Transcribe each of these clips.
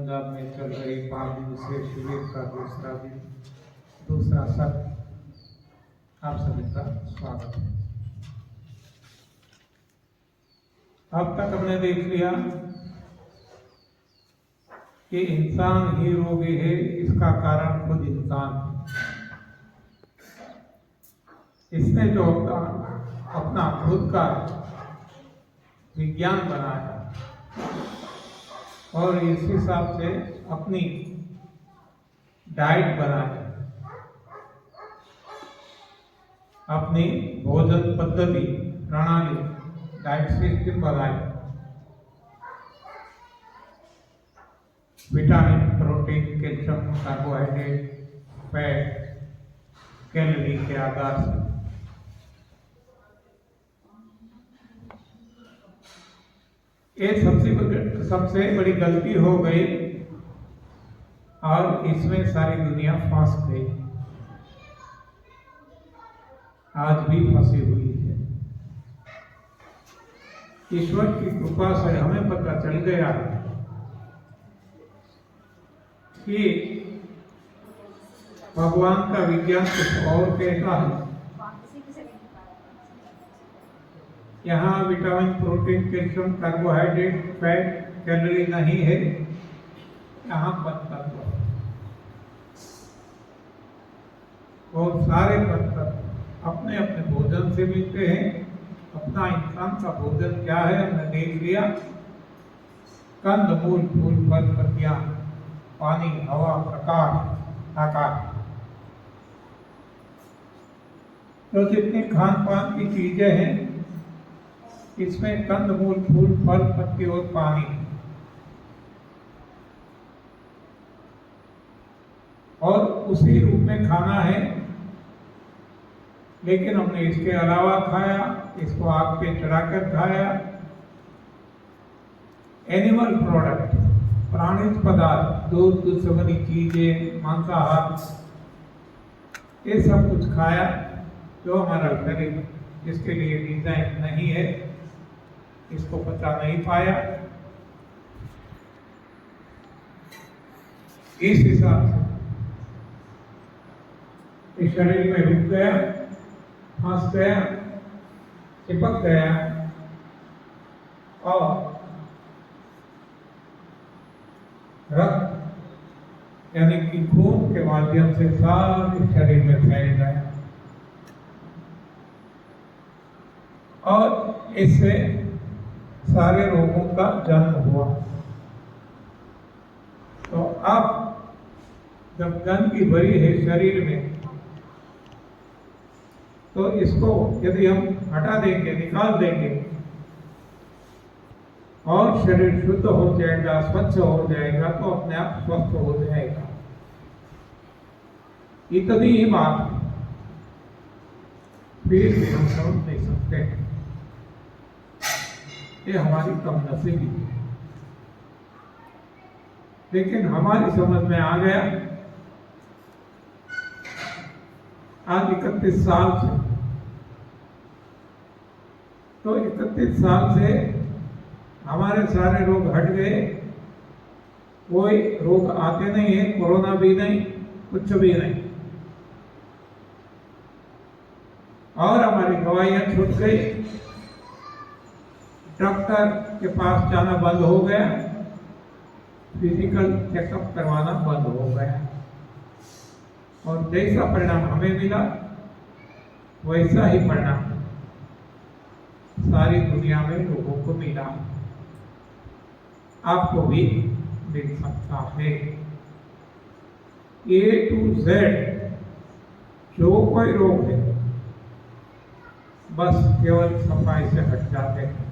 पंजाब में चल रही 5 दिवसीय शिविर का दूसरा सत्र आप सभी का स्वागत है। अब तक हमने देख लिया कि इंसान ही रोगी है, इसका कारण खुद इंसान है। इसने जो अपना खुद का विज्ञान बनाया और इस हिसाब से अपनी डाइट बनाई, अपनी भोजन पद्धति प्रणाली डाइट सिस्टम बनाई, vitamin, protein, calcium, carbohydrate, fat, calorie के आधार से। ये सबसे बड़ी गलती हो गई और इसमें सारी दुनिया फंस गई, आज भी फंसी हुई है। ईश्वर की कृपा से हमें पता चल गया कि भगवान का विज्ञान कुछ और कहता है। यहाँ vitamin, protein, calcium, carbohydrate, fat, calorie नहीं है, यहाँ पंचतत्व और सारे पंचतत्व अपने अपने भोजन से मिलते हैं। अपना इंसान का भोजन क्या है हमने देख लिया, कंद, मूल, फूल, फल, पत्तियां, पानी, हवा, प्रकाश, आकाश। तो जितनी खान पान की चीजें हैं इसमें कंद, मूल, फूल, फल, पत्ती और पानी और उसी रूप में खाना है। लेकिन हमने इसके अलावा खाया, इसको आग पे चढ़ाकर खाया। एनिमल प्रोडक्ट, प्राणिज पदार्थ, दूध से बनी चीजें, मांसाहार, ये सब कुछ खाया जो हमारा शरीर जिसके लिए डिजाइन नहीं है, इसको पचा नहीं पाया। इस हिसाब से इस शरीर में रुक गया, फंस गया, चिपक गया और रक्त यानी कि खून के माध्यम से सारे शरीर में फैल गया और इससे सारे रोगों का जन्म हुआ। तो अब जब गंदगी भरी है शरीर में, तो इसको यदि हम हटा देंगे, निकाल देंगे और शरीर शुद्ध हो जाएगा, स्वच्छ हो जाएगा, तो अपने आप स्वस्थ हो जाएगा। इतनी ही बात फिर भी हम समझ नहीं सकते, ये हमारी कमनसीबी है। लेकिन हमारी समझ में आ गया आज 31 साल से, तो 31 साल से हमारे सारे रोग हट गए। कोई रोग आते नहीं है, कोरोना भी नहीं, कुछ भी नहीं, और हमारी दवाइयां छूट गई, डॉक्टर के पास जाना बंद हो गया, फिजिकल चेकअप करवाना बंद हो गया और जैसा परिणाम हमें मिला वैसा ही परिणाम सारी दुनिया में लोगों को मिला, आपको भी मिल सकता है। A to Z जो कोई रोग है बस केवल सफाई से हट जाते हैं।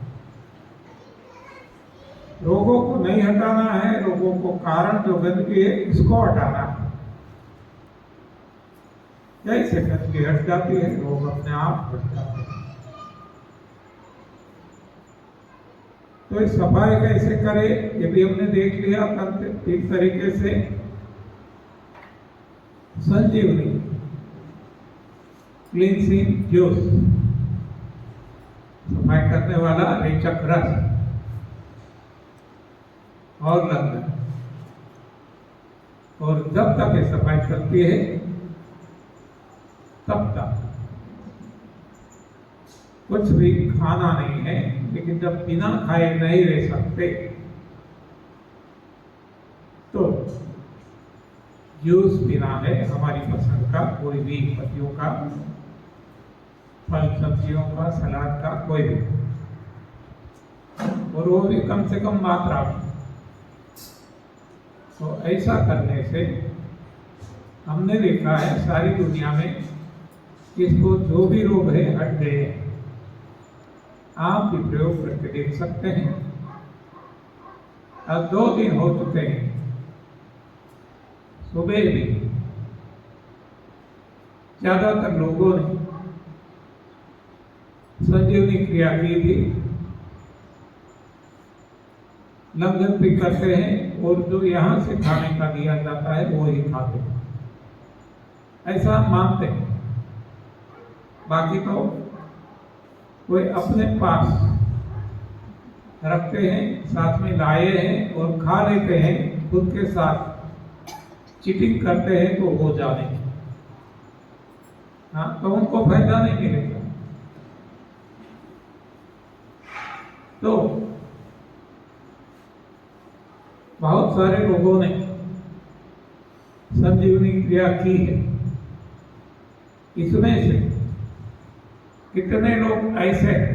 रोगों को नहीं हटाना है, रोगों को कारण जो गंदगी है इसको हटाना है। जैसे गंदगी हट जाती है रोग अपने आप हट जाते हैं। तो इस सफाई कैसे करे ये भी हमने देख लिया। ठीक तरीके से संजीवनी क्लींसिंग जूस, सफाई करने वाला रेचक रस और लंदन, और जब तक ये सफाई चलती है तब तक कुछ भी खाना नहीं है, लेकिन जब बिना खाए नहीं रह सकते तो जूस पीना है हमारी पसंद का, कोई भी पत्तियों का, फल सब्जियों का, सलाद का, कोई भी, और वो भी कम से कम मात्रा में। तो ऐसा करने से हमने देखा है सारी दुनिया में किसको जो भी रोग है हट गए हैं। आप भी प्रयोग करके देख सकते हैं। अब 2 दिन हो चुके हैं, सुबह भी ज्यादातर लोगों ने संजीवनी क्रिया की थी। लंगर भी करते हैं और जो यहाँ से खाने का दिया जाता है वो ही खाते हैं, ऐसा मानते हैं। बाकी तो कोई अपने पास रखते हैं, साथ में लाए हैं और खा लेते हैं, खुद के साथ चीटिंग करते हैं तो हो जाने, हाँ, तो उनको फायदा नहीं मिलेगा। तो बहुत सारे लोगों ने संजीवनी क्रिया की है। इसमें से कितने लोग ऐसे हैं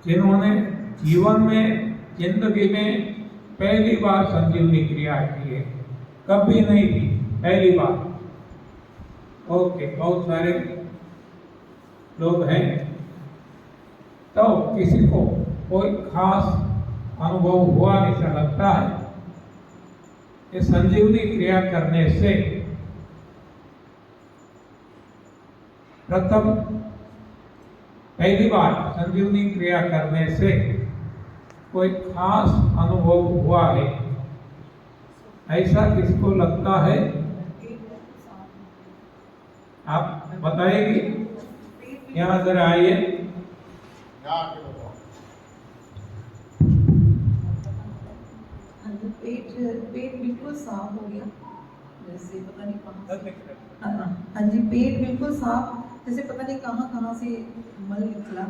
जिन्होंने जीवन में, जिंदगी में पहली बार संजीवनी क्रिया की है, कभी नहीं की, पहली बार। ओके, बहुत सारे लोग हैं। तो किसी को कोई खास अनुभव हुआ ऐसा लगता है कि संजीवनी क्रिया करने से प्रथम पहली बार संजीवनी क्रिया करने से कोई खास अनुभव हुआ है, ऐसा किसको लगता है? आप बताइए, यहाँ जरा आइए। पेट बिल्कुल साफ हो गया, जैसे पता नहीं कहाँ से, हाँ जी, पेट बिल्कुल साफ, जैसे पता नहीं कहाँ से मल निकला,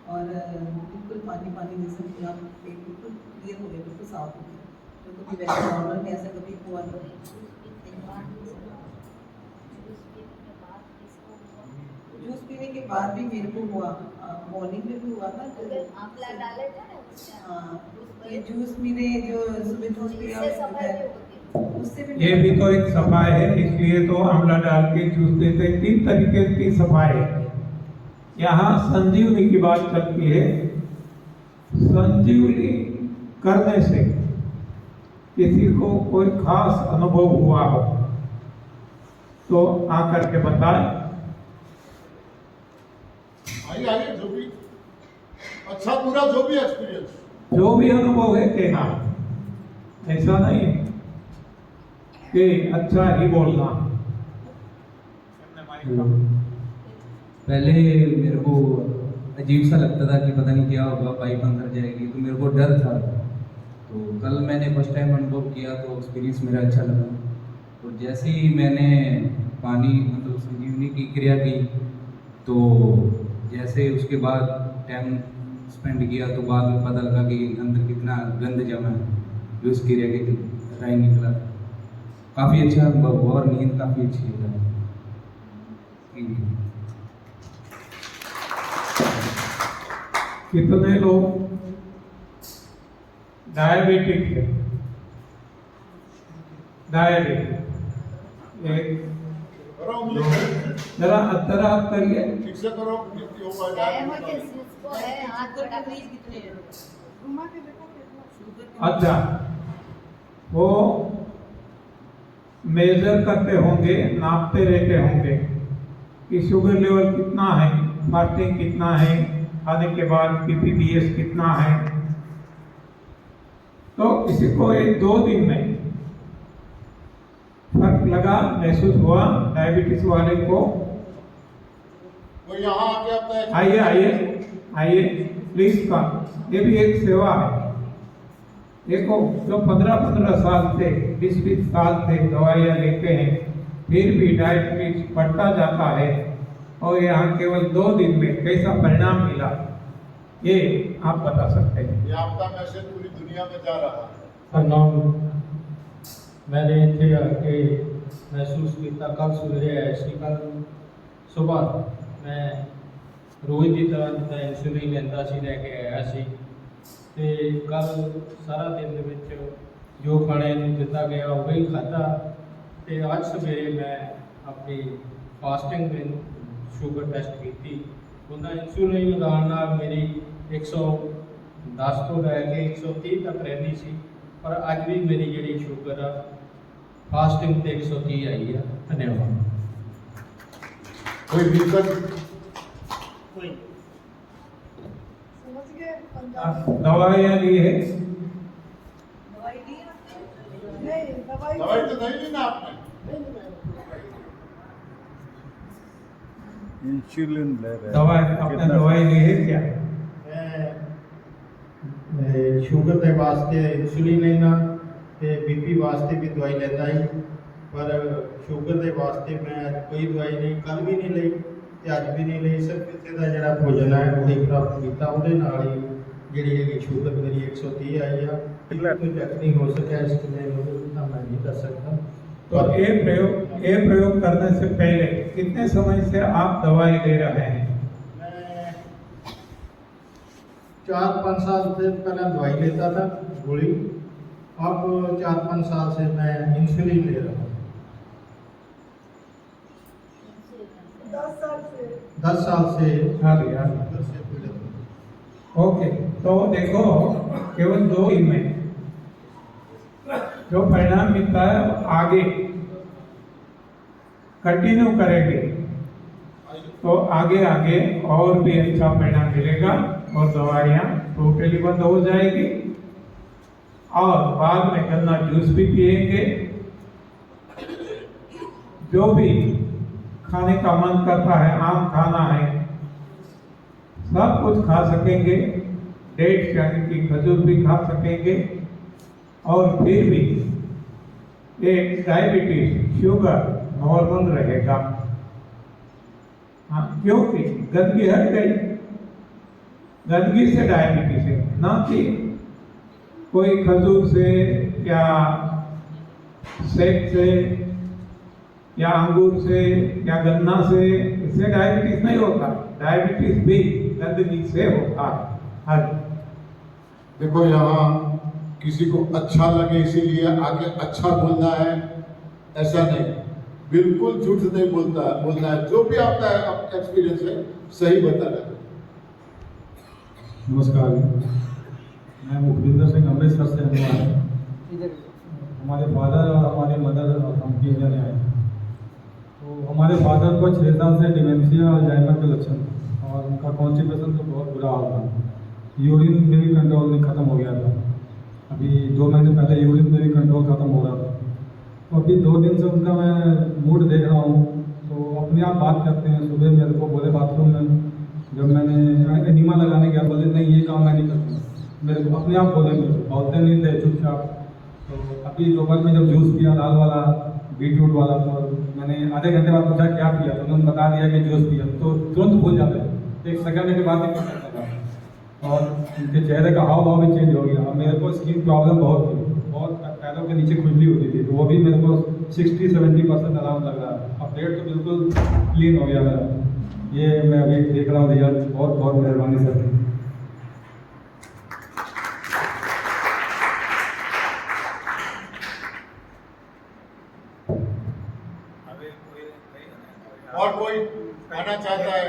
और बिल्कुल पानी पानी जैसे पूरा पेट बिल्कुल क्लियर हो गया, बिल्कुल साफ हो गया। तो कभी वैसे नॉर्मल में ऐसा कभी हुआ नहीं। जूस पीने के बाद भी मेरे को हुआ, मॉर्निंग में भी हुआ था। आंवला डाले थे ना, हाँ, ये जूस पीने जो सुबह जूस पिया उससे ये भी तो एक सफाई है, इसलिए तो आंवला डाल के जूस देते। 3 तरीके की सफाई है। यहाँ संजीवनी की बात चलती है। संजीवनी करने से किसी को कोई खास अनुभव हुआ हो तो आकर के बताएं। आइए, जो भी अच्छा पूरा जो भी एक्सपीरियंस, जो भी अनुभव है कहना, ऐसा नहीं है कि अच्छा ही बोलना। पहले मेरे को अजीब सा लगता था कि पता नहीं क्या होगा, पाइप अंदर जाएगी, तो मेरे को डर था। तो कल मैंने फर्स्ट टाइम अनुभव किया तो एक्सपीरियंस मेरा अच्छा लगा। तो जैसे ही मैंने पानी मतलब संजीवनी की क्रिया की, तो जैसे उसके बाद टाइम स्पेंड किया तो बाद में पता लगा कि अंदर कितना गंद जमा है, जो इस क्रिया के राय निकला। काफ़ी अच्छा अनुभव हुआ और नींद काफ़ी अच्छी है। Thank you. कितने लोग डायबिटिक है? डायबिटिक एक करो दो, जरा हाथ करिए। ठीक से करो, कितनी हो पाए अच्छा, वो मेजर करते होंगे, नापते रहते होंगे कि शुगर लेवल कितना है, फास्टिंग कितना है, खाने के बाद पीपीडीएस कितना है। तो किसी को 1-2 दिन में फर्क लगा, महसूस हुआ डायबिटीज वाले को? वो यहाँ आके अपना आइए प्लीज का, ये भी एक सेवा है। देखो जो 15-15 साल से 20-20 साल से दवाइयाँ लेते हैं फिर भी डायबिटीज बढ़ता जाता है और यहाँ केवल 2 दिन में कैसा परिणाम मिला ये आप बता सकते हैं। ये आपका मैसेज पूरी दुनिया में जा रहा है। ਨਾਮ मैंने ਇੱਥੇ ਆ ਕੇ ਮਹਿਸੂਸ ਕੀਤਾ ਕੱਲ ਸਵੇਰੇ ਆਇਆ ਸੀ। ਕੱਲ ਸਵੇਰ ਮੈਂ ਰੋਜ਼ ਦੀ ਤਰ੍ਹਾਂ ਜਿੱਦਾਂ ਇਨਸੂਲਿਨ ਲੈਂਦਾ ਸੀ ਲੈ ਕੇ ਆਇਆ ਸੀ ਤੇ ਕੱਲ ਸਾਰਾ ਦਿਨ ਦੇ ਵਿੱਚ ਜੋ ਖਾਣੇ ਨੂੰ ਦਿੱਤਾ ਗਿਆ ਉਹ ਹੀ ਖਾਧਾ ਤੇ ਅੱਜ ਸਵੇਰੇ ਮੈਂ ਆਪਣੀ ਫਾਸਟਿੰਗ ਵਿੱਚ ਸ਼ੂਗਰ ਟੈਸਟ ਕੀਤੀ। ਉਹਦਾ ਇਨਸੂਲਿਨ ਲਗਾਉਣ ਨਾਲ ਮੇਰੀ 110 ਤੋਂ ਲੈ ਕੇ 130 ਤੱਕ ਰਹਿੰਦੀ ਸੀ ਪਰ ਅੱਜ ਵੀ ਮੇਰੀ ਜਿਹੜੀ ਸ਼ੂਗਰ ਆ ਫਾਸਟਿੰਗ ਤੇ 130 ਆਈ ਆ। ਧੰਨਵਾਦ। कोई दिक्कत? समझ गए दवाइयाँ ली है? दवाई ली आपने? नहीं दवाई दवाई तो नहीं ली ना आपने? इंसुलिन ले रहे हैं। दवाई आपने दवाई ली है क्या? मैं ਸ਼ੂਗਰ ਦੇ ਵਾਸਤੇ ਇਨਸੂਲਿਨ ਲੈਣਾ ਤੇ ਬੀਪੀ ਵਾਸਤੇ ਵੀ ਦਵਾਈ ਲੈਂਦਾ ਸੀ ਪਰ ਸ਼ੂਗਰ ਦੇ ਵਾਸਤੇ ਮੈਂ ਕੋਈ ਦਵਾਈ ਨਹੀਂ ਕੱਲ ਵੀ ਨਹੀਂ ਲਈ ਤੇ ਅੱਜ ਵੀ ਨਹੀਂ ਲਈ। ਸਿਰਫ ਇੱਥੇ ਦਾ ਜਿਹੜਾ ਭੋਜਨ ਹੈ ਉਹੀ ਪ੍ਰਾਪਤ ਕੀਤਾ ਉਹਦੇ ਨਾਲ ਹੀ ਜਿਹੜੀ ਹੈਗੀ ਸ਼ੂਗਰ ਮੇਰੀ 130 ਆਈ ਆ। ਕੋਈ ਚੈੱਕ ਨਹੀਂ ਹੋ ਸਕਿਆ ਇਸ ਲਈ ਤਾਂ ਮੈਂ ਨਹੀਂ ਕਰ सकता। तो ये प्रयोग करने से पहले कितने समय से आप दवाई ले रहे हैं? मैं 4-5 साल से पहले दवाई लेता था गोली, अब 4-5 साल से मैं इंसुलिन ले रहा हूँ। 10 साल से 10 साल से हाँ जी, हाँ जी। 10 से पीड़ित हूँ। ओके, तो देखो केवल 2 दिन में जो परिणाम मिलता है वो आगे कंटिन्यू करेंगे तो आगे आगे और भी अच्छा परिणाम मिलेगा और दवाइयाँ टोटली बंद हो जाएगी और बाद में गन्ना जूस भी पिएंगे। जो भी खाने का मन करता है, आम खाना है, सब कुछ खा सकेंगे। डेट्स यानी कि खजूर भी खा सकेंगे और फिर भी एक डायबिटीज शुगर नॉर्मल रहेगा। हाँ, क्योंकि गंदगी हट गई। गंदगी से डायबिटीज है, ना कि कोई खजूर से या सेब से या अंगूर से या गन्ना से, इससे डायबिटीज नहीं होता। डायबिटीज भी गंदगी से होता है। हाँ जी। देखो यहाँ किसी को अच्छा लगे इसीलिए आगे अच्छा बोलना है, ऐसा नहीं। बिल्कुल झूठ नहीं बोलना है। जो भी आपका एक्सपीरियंस है सही बताना है। नमस्कार, मैं मुखविंदर सिंह अमृतसर से आने वाला हूँ। हमारे फादर और हमारी मदर हम 3 जने आए। तो हमारे फादर को 6 साल से डिमेंशिया और अल्जाइमर के लक्षण थे और उनका कॉन्स्टिपेशन तो बहुत बुरा हाल था। यूरिन में भी कंट्रोल नहीं ख़त्म हो गया था। अभी 2 महीने पहले यूरिन में भी कंट्रोल ख़त्म हो रहा था। तो अभी 2 दिन से उनका मैं मूड देख रहा हूँ तो अपने आप बात करते हैं। सुबह मेरे को बोले बाथरूम में, जब मैंने एनिमा लगाने गया बोले नहीं ये काम मैं नहीं करता। मेरे को अपने आप बोले, बोलते नहीं थे चुपचाप। तो अभी दोपहर में जब जूस पिया लाल वाला बीटरूट वाला, तो मैंने आधे घंटे बाद पूछा क्या पिया, तो उन्होंने बता दिया कि जूस पिया। तो तुरंत भूल जाते हैं, 1 सेकंड के बाद ही कुछ करता था और उनके चेहरे का हाव भाव भी चेंज हो गया। और मेरे को स्किन प्रॉब्लम बहुत थी, बहुत पैरों के नीचे खुजली होती थी, तो वो भी मेरे को 60-70% आराम लग रहा है। और पेट तो बिल्कुल क्लीन हो गया मेरा। ये मैं अभी देख रहा हूँ रिजल्ट। बहुत बहुत मेहरबानी सर। और कोई आना चाहता है?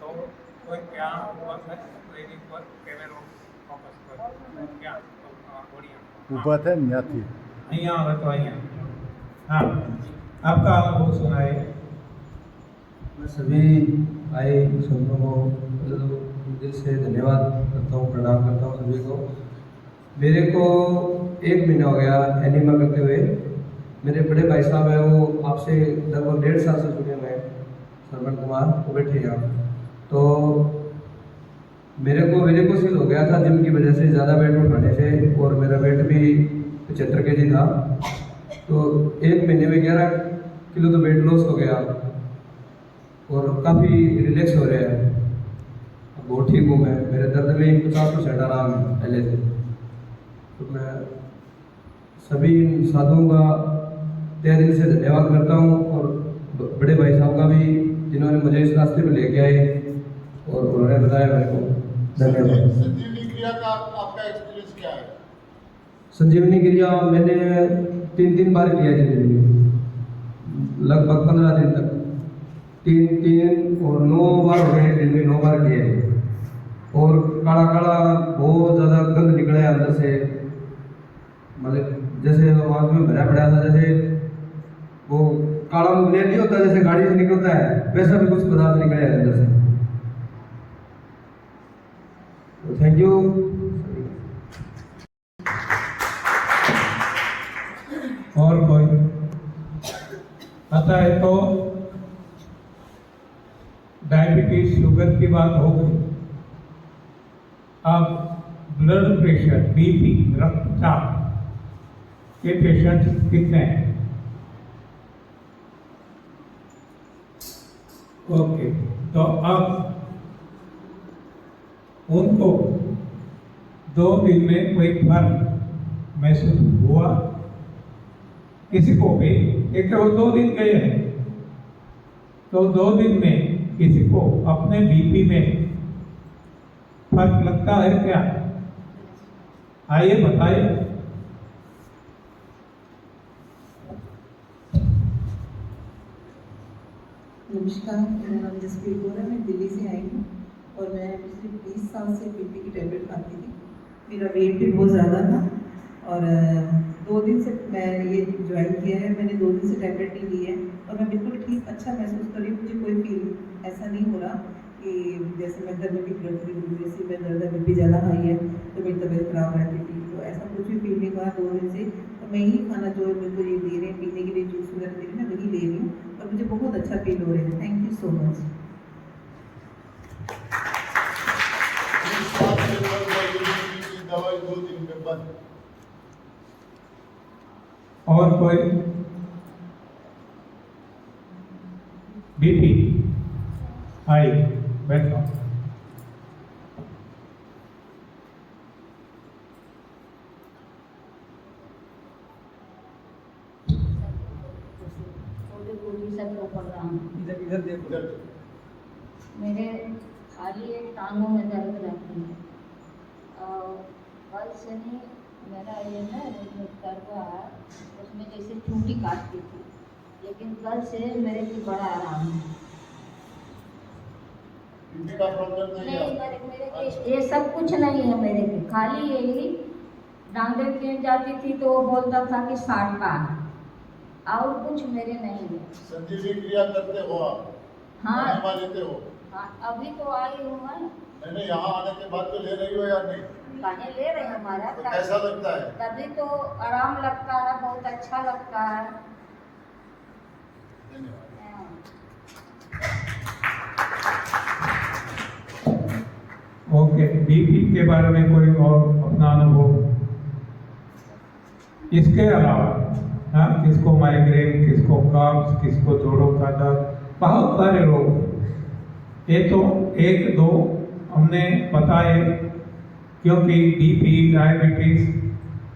तो कोई क्या हुआ है ट्रेनिंग पर कैमरा फोकस कर क्या बढ़िया ऊपर थे या थी અહીંયા આવે તો અહીંયા हाँ आपका अनुभव सुनाए। मैं सभी आए संतों को दिल से धन्यवाद करता हूँ, प्रणाम करता हूँ सभी को। मेरे को 1 महीना हो गया एनिमा करते हुए। मेरे बड़े भाई साहब हैं, वो आपसे लगभग 1.5 साल से जुड़े हुए हैं, श्रवण कुमार, वो बैठे हैं। तो मेरे को सील हो गया था जिम की वजह से, ज़्यादा वेट उठाने से, और मेरा वेट भी 75 kg था। तो 1 महीने में 11 किलो तो वेट लॉस हो गया और काफ़ी रिलैक्स हो रहा है, अब बहुत ठीक हूँ मैं। मेरे दर्द में 50% आराम है पहले से। तो मैं सभी साधुओं का तहे दिल से धन्यवाद करता हूँ, और बड़े भाई साहब का भी जिन्होंने मुझे इस रास्ते पे लेके आए और उन्होंने बताया मेरे को। धन्यवाद। संजीवनी क्रिया का आपका एक्सपीरियंस क्या है? संजीवनी क्रिया मैंने 3 बार किया जिंदगी में, लगभग 15 दिन तक। 3 और 9 बार हो गए, दिन में 9 बार किए। और काला काला बहुत ज़्यादा गंद निकले अंदर से, मतलब जैसे आग में भरा पड़ा था, जैसे वो काला मुंह नहीं होता जैसे गाड़ी से निकलता है, वैसा भी कुछ पदार्थ निकले अंदर से। तो थैंक यू। और कोई आता है तो डायबिटीज शुगर की बात हो गई। अब ब्लड प्रेशर, बीपी, रक्तचाप के पेशेंट कितने हैं? ओके, तो अब उनको 2 दिन में कोई फर्क महसूस हुआ? किसी को भी, एक वो 2 दिन गए हैं तो 2 दिन में किसी को अपने बीपी में फर्क लगता है क्या? आइए बताइए। नमस्कार, मेरा नाम जसप्रीत कौर है। मैं दिल्ली से आई हूँ और मैं पिछले 20 साल से बीपी की टैबलेट खाती थी। मेरा वेट भी बहुत ज़्यादा था और 2 दिन से मैं ये ज्वाइन किया है। मैंने 2 दिन से टैबलेट नहीं ली है और मैं बिल्कुल ठीक, अच्छा महसूस कर रही हूँ। मुझे कोई फील ऐसा नहीं हो रहा कि जैसे मैं गर्मी की ब्लड की जैसे मैं दर्द है, बीपी ज़्यादा हाई है तो मेरी तबीयत खराब रहती थी। तो ऐसा कुछ भी फील नहीं हुआ 2 दिन से। तो मैं यही खाना जो मेरे को ये दे रहे हैं पीने के लिए, जूस वगैरह दे रहे हैं, मैं वही ले रही हूँ और मुझे बहुत अच्छा फील हो रहा है। Thank you so much. दवाई 2 दिन में बंद। और कोई? बीपी हाई, बैठो। इधर देखो। मेरे खाली एक टांगों में दर्द रहती है और कल से नहीं, मेरा ये ना जो दर्द है उसमें जैसे चूटी काटती थी, लेकिन कल से मेरे को बड़ा आराम है। बीपी का प्रॉब्लम नहीं है? मेरे ये सब कुछ नहीं है मेरे को, खाली यही डांडे के जाती थी तो वो बोलता था कि 60 का है, और कुछ मेरे नहीं है। संजीवनी क्रिया करते हो आप? हाँ। दवा लेते हो? हाँ, अभी तो आई हूँ मैं। मैंने यहाँ आने के बाद तो ले रही हो या नहीं? खाने ले रहे हैं हमारा, तो कैसा लगता है? तभी तो आराम लगता है, बहुत अच्छा लगता है। ओके, बीपी के बारे में कोई और अपना अनुभव? इसके अलावा हाँ, किसको माइग्रेन, किसको कब्ज, किसको जोड़ों का दर्द, बहुत सारे रोग। ये तो 1-2 हमने बताए क्योंकि बीपी, डायबिटीज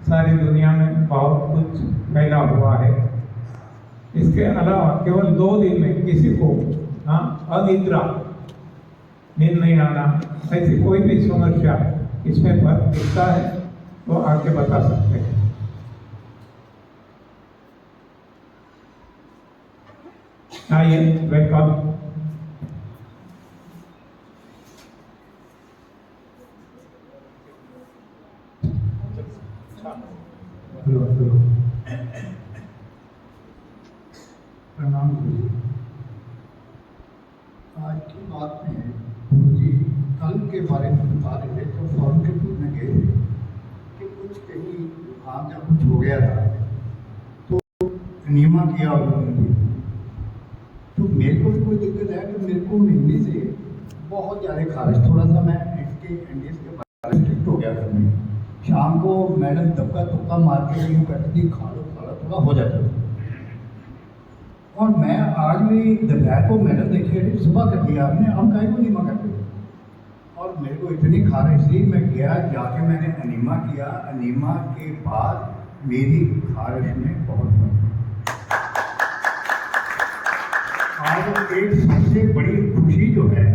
सारी दुनिया में बहुत कुछ फैला हुआ है। इसके अलावा केवल 2 दिन में किसी को हाँ अनिद्रा, नींद नहीं आना, ऐसी कोई भी समस्या इसमें फर्क दिखता है तो आके बता सकते हैं। आइए, वेलकम। प्रणाम गुरु। आज की बात में गुरुजी कल के बारे में बता रहे थे तो फॉर्म के पूछने गए कि कुछ कहीं जुकाम या कुछ हो गया था तो नीमा किया उन्होंने, तो मेरे को भी कोई दिक्कत है कि मेरे को महीने से बहुत ज़्यादा खारिश, थोड़ा सा मैं इसके शाम को मैडम धक्का तुक्का मार के यूँ कहती थी खा लो थोड़ा हो जाता था। और मैं आज भी दोपहर को मैडम देखी सुबह कर दिया आपने, हम काहे को नीमा करते थे। और मेरे को इतनी खारिश थी, मैं गया जाके मैंने अनीमा किया। अनीमा के बाद मेरी खारिश में बहुत फर्क। आज एक सबसे बड़ी खुशी जो है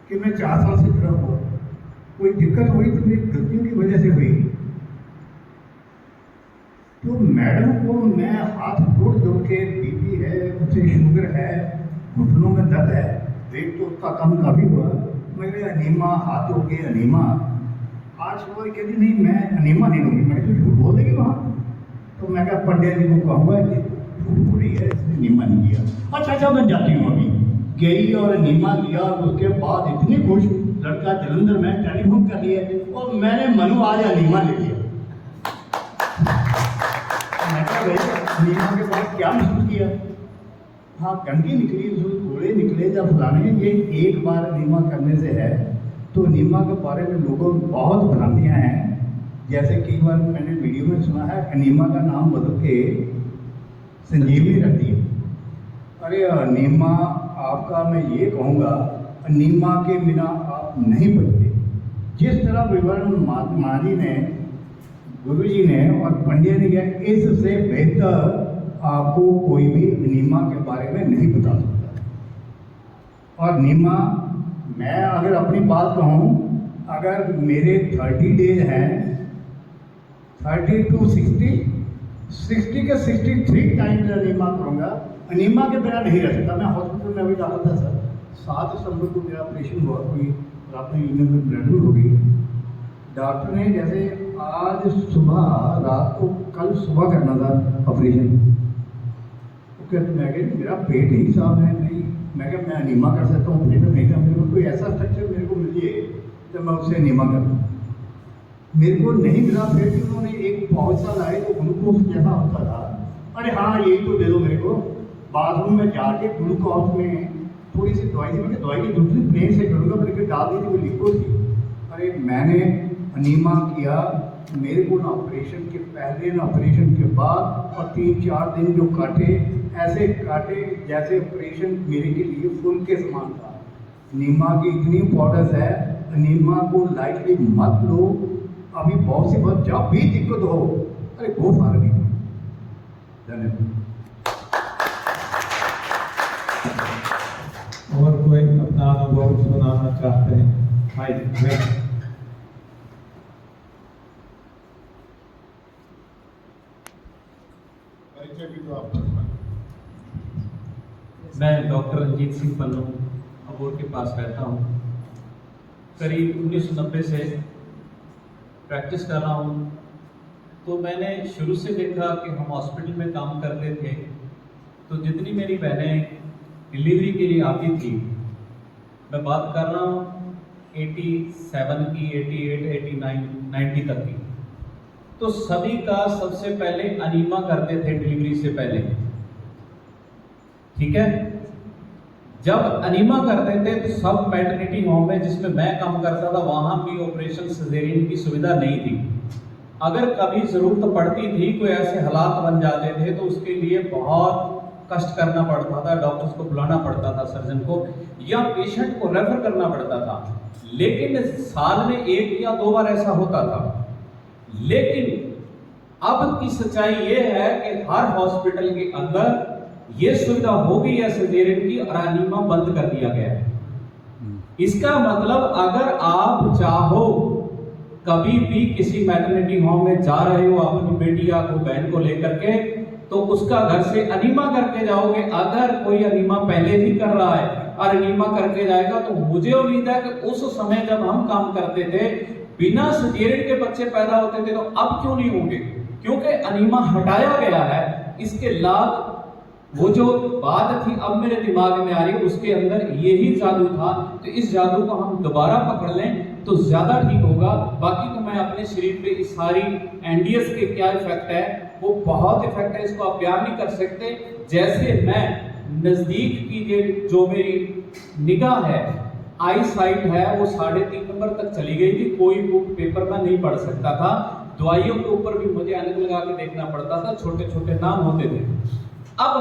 कि मैं 4 साल से जुड़ा हुआ, कोई दिक्कत हुई तो मेरी गलतियों की वजह से हुई। तो मैडम को मैं हाथ जोड़ जोड़ के, बीपी है, उसे शुगर है, घुटनों में दर्द है, वेट तो उसका कम काफ़ी हुआ, मैंने अनीमा हाथ हो गए अनीमा। आज वो कहती नहीं मैं अनीमा नहीं लूँगी। मैंने तो झूठ बोल देगी वहाँ। तो मैं क्या पंडित जी को कहूँगा कि झूठ हो रही है, इसने अनीमा नहीं किया। अच्छा मैं जाती हूँ। अभी गई और अनीमा लिया और उसके बाद इतनी खुश, लड़का जलंधर में टेलीफोन कर लिया और मैंने मनु आज अनीमा ले लिया। मैं क्या भाई अनीमा के बाद क्या महसूस किया? हाँ गंदगी निकली, घोड़े निकले जब फलाने। ये एक बार अनीमा करने से है। तो अनीमा के बारे में लोगों में बहुत भ्रांतियाँ हैं। जैसे कई बार मैंने वीडियो में सुना है अनीमा का नाम बदल के संजीवनी रख दिया। अरे अनीमा आपका मैं ये कहूँगा, अनीमा के बिना आप नहीं बचते। जिस तरह विवरण महात्मा जी ने, गुरु जी ने और पंडित ने किया, इससे बेहतर आपको कोई भी अनीमा के बारे में नहीं बता सकता। और अनीमा, मैं अगर अपनी बात कहूँ, अगर मेरे 30 डेज हैं, 30 to 60 के 63 टाइम अनीमा करूँगा। अनीमा के बिना नहीं रह सकता। मैं हॉस्पिटल में अभी डाला था सर, 7 दिसंबर को मेरा ऑपरेशन हुआ, कोई रात में यूनियन में ब्लड हो गई। डॉक्टर ने जैसे आज सुबह रात को, कल सुबह करना था ऑपरेशन। मैं कह मेरा पेट ही साफ है नहीं, मैं क्या मैं अनीमा कर सकता हूँ? ऑपरेशन नहीं था। मेरे को कोई ऐसा स्ट्रक्चर मेरे को मिल जाए जब मैं उससे अनीमा कर दूँ। मेरे को नहीं मिला। फिर भी उन्होंने एक पाउच सा लाए तो ग्लूकोज जैसा होता था। अरे हाँ यही तो दे दो मेरे को। बाथरूम में जाके ग्लूकोज में थोड़ी सी दवाई थी, मैं दवाई की दूसरी प्लेन से करूँगा, लेकर डाल दी थी, वो लिक्विड थी। अरे मैंने अनीमा किया, मेरे को ना ऑपरेशन के पहले ना ऑपरेशन के बाद, और 3-4 दिन जो काटे, ऐसे काटे जैसे ऑपरेशन मेरे के लिए फुल के समान था। अनीमा की इतनी इम्पोर्टेंस है, अनीमा को लाइटली मत लो। अभी बहुत सी बात, जब भी दिक्कत हो, अरे गो फॉर अनीमा। धन्यवाद। और कोई अपना अनुभव सुनाना चाहते हैं? परिचय भी तो आप बताएं। मैं डॉक्टर रंजीत सिंह पन्नू अबोर के पास रहता हूँ। करीब 1990 से प्रैक्टिस कर रहा हूँ। तो मैंने शुरू से देखा कि हम हॉस्पिटल में काम करते थे, तो जितनी मेरी बहनें डिलीवरी के लिए आती थी, मैं बात कर रहा हूँ 87 की, 88, 89, 90 तक की, तो सभी का सबसे पहले अनीमा करते थे डिलीवरी से पहले। ठीक है, जब अनीमा करते थे तो सब मैटरनिटी होम में जिसमें मैं काम करता था, वहां भी ऑपरेशन सिजेरियन की सुविधा नहीं थी। अगर कभी जरूरत पड़ती थी, कोई ऐसे हालात बन जाते थे, तो उसके लिए बहुत कष्ट करना पड़ता था, डॉक्टर्स को बुलाना पड़ता था, सर्जन को, या पेशेंट को रेफर करना पड़ता था। लेकिन साल में 1 या 2 बार ऐसा होता था। लेकिन अब की सच्चाई ये है कि हर हॉस्पिटल के अंदर ये सुविधा हो गई है सिजेरियन की, और अनीमा बंद कर दिया गया है। इसका मतलब अगर आप चाहो, कभी भी किसी मैटरनिटी होम में जा रहे हो अपनी बेटी या को बहन को लेकर के, तो उसका घर से अनीमा करके जाओगे। अगर कोई अनीमा पहले भी कर रहा है और अनीमा करके जाएगा, तो मुझे उम्मीद है कि उस समय जब हम काम करते थे, बिना सिजेरियन के बच्चे पैदा होते थे, तो अब क्यों नहीं होंगे? क्योंकि अनीमा हटाया गया है। इसके लाभ, वो जो बात थी अब मेरे दिमाग में आ रही है, उसके अंदर यही जादू था। तो इस जादू को हम दोबारा पकड़ लें तो ज्यादा ठीक होगा। बाकी तो मैं अपने शरीर पे इस सारी एनडीएस के क्या इफेक्ट है, वो बहुत इफेक्ट है, इसको आप बयान नहीं कर सकते। जैसे मैं नजदीक की जो मेरी निगाह है, आई साइट है वो 3.5 नंबर तक चली गई थी, कोई बुक पेपर में नहीं पढ़ सकता था, दवाइयों के ऊपर भी मुझे ऐनक लगा के देखना पड़ता था, छोटे छोटे नाम होते थे। अब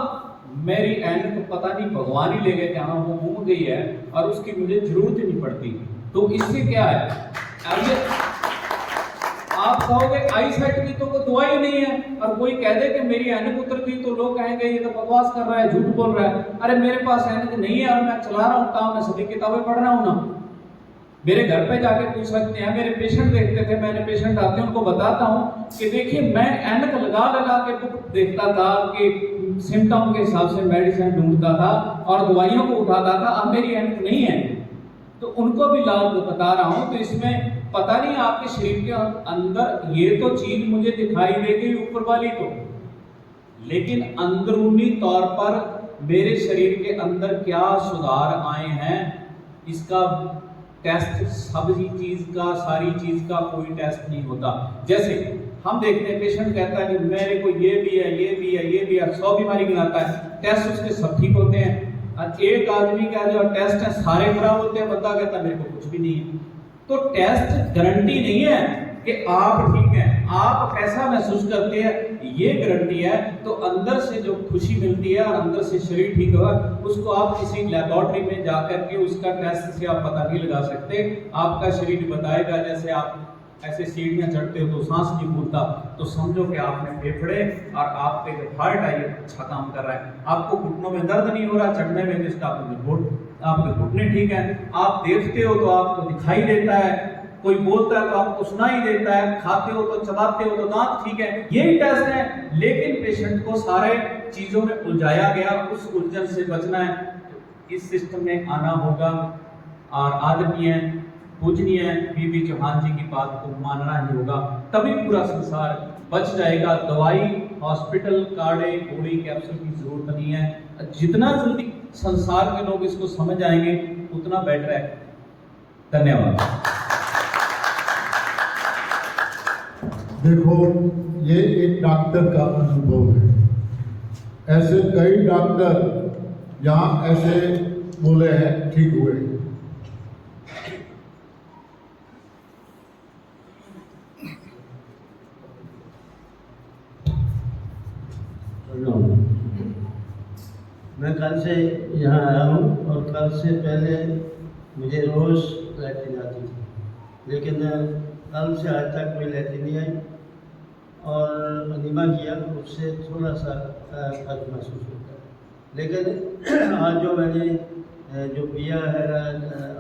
मेरी ऐनक पता नहीं भगवान ही ले गए जहाँ वो घूम गई है और उसकी मुझे जरूरत ही नहीं पड़ती। तो इससे क्या है, अब ये आप कहोगे आई साइट की तो कोई दवाई नहीं है, और कोई कह दे कि मेरी ऐनक उतर गई तो लोग कहेंगे ये तो बकवास कर रहा है, झूठ बोल रहा है। अरे मेरे पास ऐनक नहीं है और मैं चला रहा हूँ काम, मैं सभी किताबें पढ़ रहा हूँ ना। मेरे घर पे जाके पूछ सकते हैं, मेरे पेशेंट देखते थे, मैंने पेशेंट आते हैं उनको बताता हूँ कि देखिए मैं ऐनक लगा लगा के बुक देखता था कि सिम्टम के हिसाब से मेडिसिन ढूंढता था और दवाइयों को उठाता था, अब मेरी ऐनक नहीं है। तो उनको भी लाभ बता रहा हूँ। तो इसमें पता नहीं आपके शरीर के अंदर ये तो चीज मुझे दिखाई दे गई ऊपर वाली तो, लेकिन अंदरूनी तौर पर मेरे शरीर के अंदर क्या सुधार आए हैं इसका टेस्ट सभी चीज का, सारी चीज का कोई टेस्ट नहीं होता। जैसे हम देखते हैं पेशेंट कहता है कि मेरे को ये भी है, ये भी है, ये भी है, 100 बीमारी गिनाता है, टेस्ट उसके सब ठीक होते हैं। और एक आदमी का जो टेस्ट है सारे खराब होते हैं, बंदा कहता है मेरे को कुछ भी नहीं है। तो टेस्ट गारंटी नहीं है कि आप ठीक हैं, आप कैसा महसूस करते हैं ये गारंटी है। तो अंदर से जो खुशी मिलती है और अंदर से शरीर ठीक होगा, उसको आप किसी लेबोरेटरी में जाकर के उसका टेस्ट से आप पता नहीं लगा सकते। आपका शरीर बताएगा, जैसे आप ऐसे सीढ़ियां चढ़ते हो तो सांस नहीं फूलता, तो समझो कि आपने फेफड़े और आपके जो हार्ट है ये अच्छा काम कर रहा है। आपको घुटनों में दर्द नहीं हो रहा चढ़ने में, जिसका आपके घुटने ठीक है। आप देखते हो तो आपको दिखाई देता है, कोई बोलता है तो आपको सुनाई देता है, खाते हो तो चबाते हो तो दांत ठीक है। यही टेस्ट है, लेकिन पेशेंट को सारे चीजों में उलझाया गया, उस उलझन से बचना है तो इस सिस्टम में आना होगा। और आदरणीय पूजनीय बीबी चौहान जी की बात को मानना ही होगा, तभी पूरा संसार बच जाएगा। दवाई, हॉस्पिटल, काढ़े, गोली, कैप्सूल की जरूरत नहीं है। जितना जल्दी संसार के लोग इसको समझ आएंगे उतना बेटर है। धन्यवाद। देखो, ये एक डॉक्टर का अनुभव है। ऐसे कई डॉक्टर यहाँ ऐसे बोले हैं, ठीक हुए। मैं कल से यहाँ आया हूँ और कल से पहले मुझे रोज़ लैट्रिन आती थी, लेकिन कल से आज तक कोई लैट्रिन नहीं आई। और अनीमा किया तो उससे थोड़ा सा फर्क महसूस होता है। लेकिन आज जो मैंने जो पिया है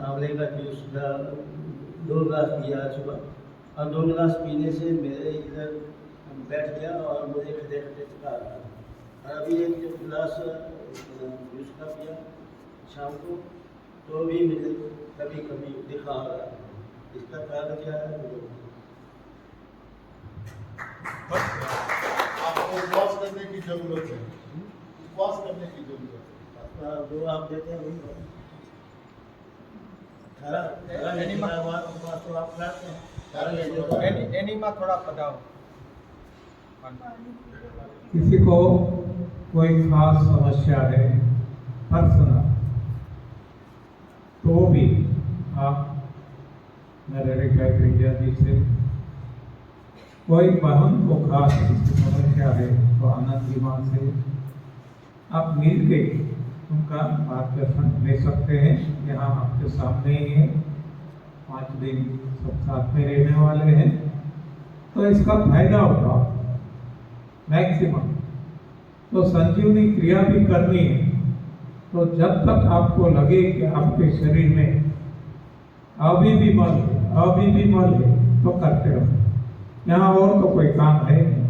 आंवले का जूस का 2 गिलास पिया सुबह, और 2 गिलास पीने से मेरे इधर बैठ गया और मुझे खड़े खड़े थका रहा। और अभी एक गिलास जूस का पिया शाम को, तो भी मुझे कभी कभी दिखा रहा है। इसका कारण क्या है मुझे आपको उपवास करने की जरूरत है, उपवास करने की जरूरत है। जो आप देते हैं वही उपवास तो आप कराते हैं। एनीमा थोड़ा बताओ। किसी को कोई खास समस्या है पर्सनल, तो भी आप नरेरे कैटेरिया जी से, कोई बहन को खास समस्या है तो आनंद जी मां से आप मिल के उनका मार्गदर्शन ले सकते हैं। यहाँ आपके सामने ही है, 5 दिन सब साथ में रहने वाले हैं, तो इसका फायदा होगा मैक्सिमम। तो संजीवनी क्रिया भी करनी है, तो जब तक आपको लगे कि आपके शरीर में अभी भी मल है तो करते रहो। यहाँ और तो कोई काम है नहीं,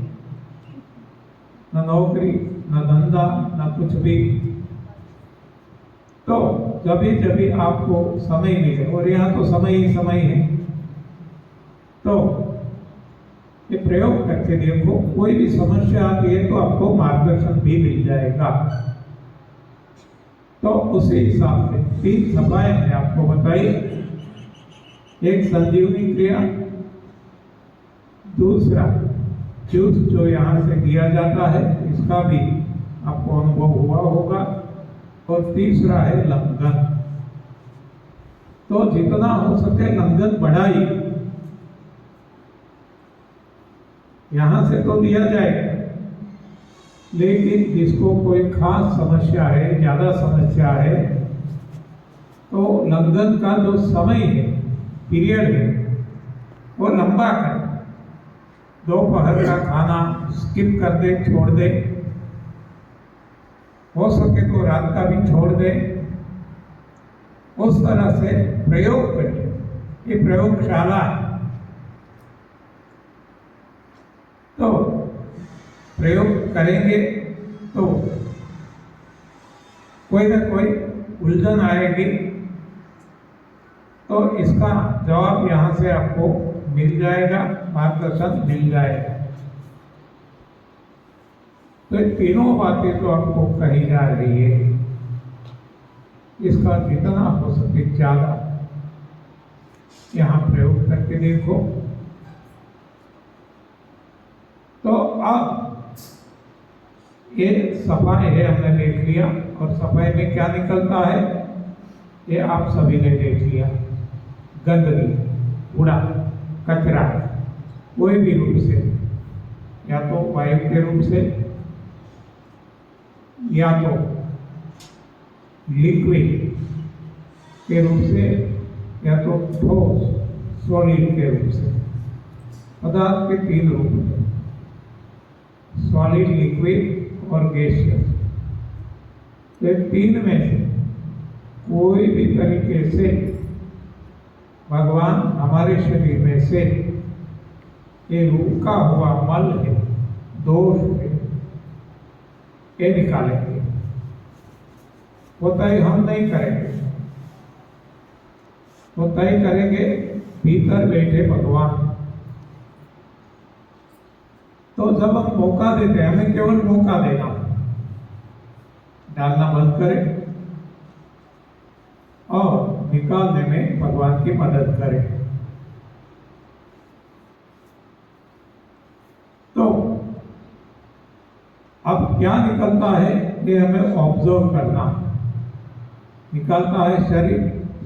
न नौकरी, न धंधा, न कुछ भी। तो जब आपको समय मिले, और यहाँ तो समय ही समय है, तो ये प्रयोग करके देखो। कोई भी समस्या आती है तो आपको मार्गदर्शन भी मिल जाएगा। तो उसी हिसाब से 3 सभाएं मैंने आपको बताई। एक संजीवनी क्रिया, दूसरा जूस जो यहाँ से दिया जाता है इसका भी आपको अनुभव हुआ होगा, और तीसरा है लंघन। तो जितना हो सके लंघन बढ़ाइए। यहां से तो दिया जाएगा, लेकिन जिसको कोई खास समस्या है, ज्यादा समस्या है, तो लंघन का जो समय है, पीरियड है, वो लंबा कर। दोपहर का खाना स्किप कर दे, छोड़ दे, हो सके तो रात का भी छोड़ दे। उस तरह से प्रयोग करिए। ये प्रयोगशाला है, तो प्रयोग करेंगे तो कोई ना कोई उलझन आएगी, तो इसका जवाब यहाँ से आपको मिल जाएगा, मार्गदर्शन मिल जाएगा। तो ये तीनों बातें तो आपको कही जा रही है, इसका जितना हो सके ज्यादा यहाँ प्रयोग करके देखो। तो अब ये सफाई है, हमने देख लिया, और सफाई में क्या निकलता है ये आप सभी ने देख लिया। गंदगी, कूड़ा, कचरा कोई भी रूप से, या तो वायु के रूप से, या तो लिक्विड के रूप से, या तो ठोस सॉलिड के रूप से। पदार्थ के तीन रूप हैं, सॉलिड, लिक्विड और गैसियस। ये तीन में से कोई भी तरीके से भगवान हमारे शरीर में से ये रुका हुआ मल है, दोष है, ये निकालेंगे। वो तय हम नहीं करेंगे, वो तय करेंगे भीतर बैठे भगवान। तो जब हम मौका देते हैं, हमें केवल मौका देना, डालना बंद करें और निकालने में भगवान की मदद करें। तो अब क्या निकलता है ये हमें ऑब्जर्व करना। निकालता है शरीर,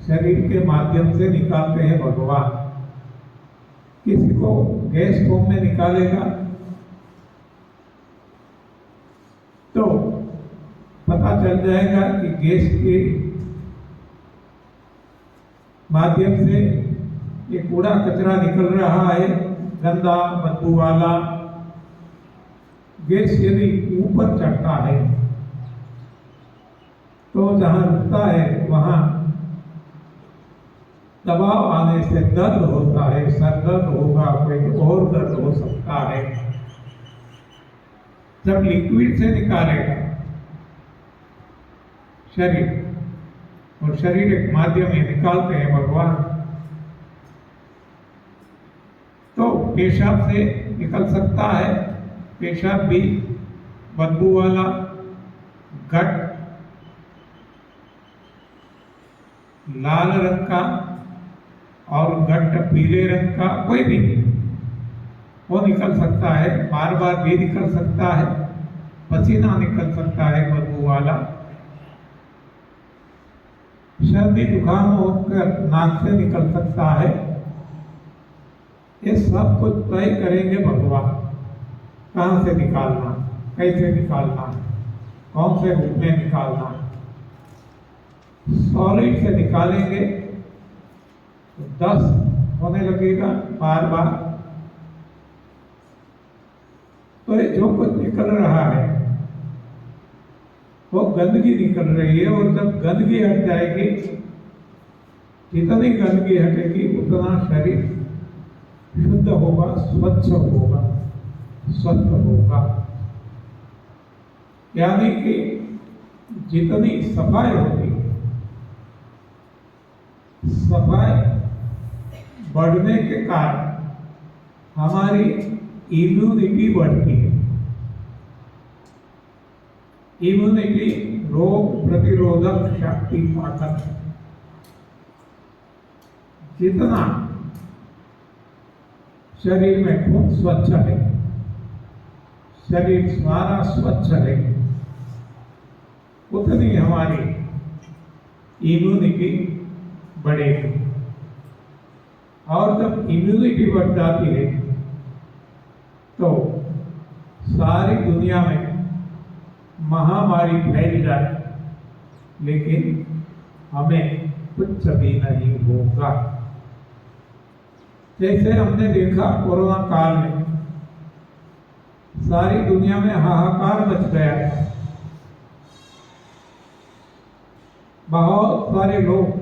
शरीर के माध्यम से निकालते हैं भगवान। किसी को गैस फॉर्म में निकालेगा तो पता चल जाएगा कि गैस के माध्यम से ये कूड़ा कचरा निकल रहा है, गंदा बदबू वाला। गैस यदि ऊपर चढ़ता है तो जहां रुकता है वहां दबाव आने से दर्द होता है, सर दर्द होगा, कोई और दर्द हो सकता है। जब लिक्विड से निकालेगा शरीर, और शरीर एक माध्यम है, निकालते हैं भगवान, तो पेशाब से निकल सकता है। पेशाब भी बदबू वाला, गट लाल रंग का और गट पीले रंग का, कोई भी वो निकल सकता है। बार बार भी निकल सकता है, पसीना निकल सकता है बदबू वाला। सर्दी जुकाम होकर नाक से निकल सकता है। ये सब कुछ तय करेंगे भगवान, कहाँ से निकालना, कैसे निकालना, कौन से रूप में निकालना। सॉलिड से निकालेंगे तो 10 होने लगेगा बार बार। तो ये जो कुछ निकल रहा है वो गंदगी निकल रही है, और जब गंदगी हट जाएगी, जितनी गंदगी हटेगी उतना शरीर शुद्ध होगा, स्वच्छ होगा, स्वस्थ होगा। यानी कि जितनी सफाई होगी, सफाई बढ़ने के कारण हमारी इम्यूनिटी बढ़ती है। इम्यूनिटी रोग प्रतिरोधक शक्ति, ताकत। जितना शरीर में खून स्वच्छ है, शरीर सारा स्वच्छ है, उतनी हमारी इम्यूनिटी बढ़ेगी। और जब इम्यूनिटी बढ़ जाती है तो सारी दुनिया में महामारी फैल जाए लेकिन हमें कुछ भी नहीं होगा। जैसे हमने देखा कोरोना काल में सारी दुनिया में हाहाकार मच गया, बहुत सारे लोग